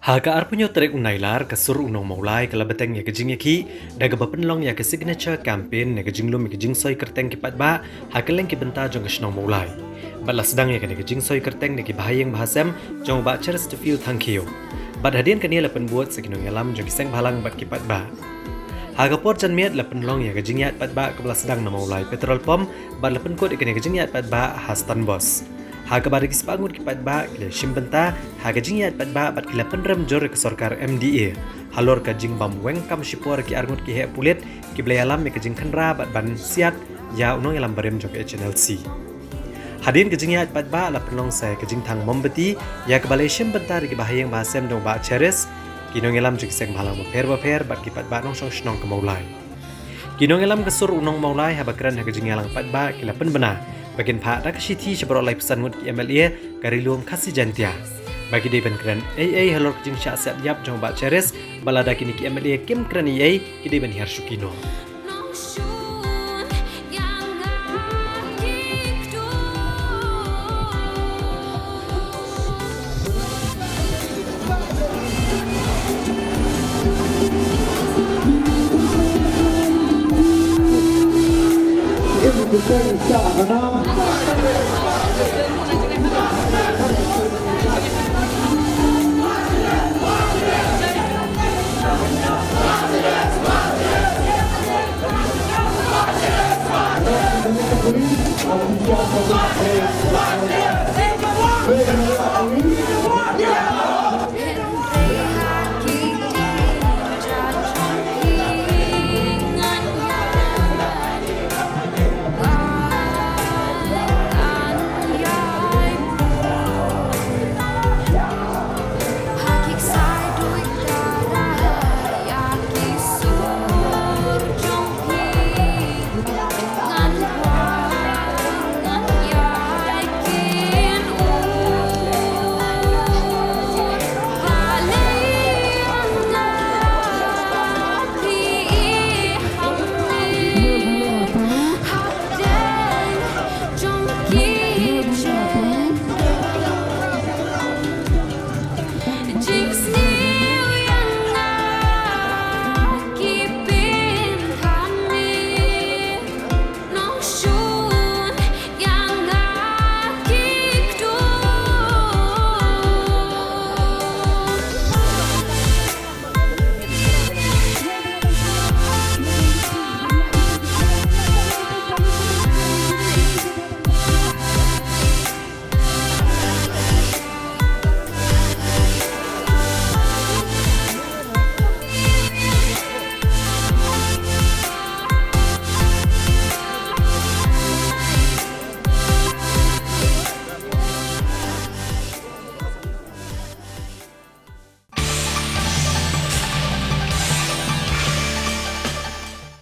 Haga arpunyo trek unailar kasur Nong Mawlai kala Bteng ya Jingiakhih daka bapenlong ya ke signature campaign ya jinglum ya jingsoi kerteng kipat ba hakeleng ki benta jong Nong Mawlai. Batla sedang ya jingsoi kerteng ya bahayang bahasem jong ba cheers to feel thank you. Bat hadian kania lapen buat seginong yalam jong kiseng balang bat kipat ba. Haga port jan miat lapen long ya jingiat pat ba kebala sedang Nong Mawlai petrol pom bat lapen kot ya jingiat pat ba hastan bos. Haga bari kispangut kipat ba kila shimbenta haga jingiat pat ba bat kila penrem jor ke sorkar MDA halor ka jing bam wengkam shipor ki arngut ki he pulit ki blayalam me ke jing khanra bat ban siat ya unong yalam barem jok channel C hadin ke jingiat pat ba la penlong sai ke jing Thang Mombati ya ke balai shimbenta ki bahayang bahasem dong ba cheres kinong yalam jik seng malang fer bat kipat ba nong song shnong ke Mawlai kinong yalam kesur Nong Mawlai habakran haga jingalang pat ba kila penbena bagian pak dak shiti seberok lai pesan ngut MLA kari luang kasih jantia bagi dia ben keren halor jing syak siap yap jong ba cheres balada kini ki MLA kim keren ki dia ben hiar shukino Bteng Nong Mawlai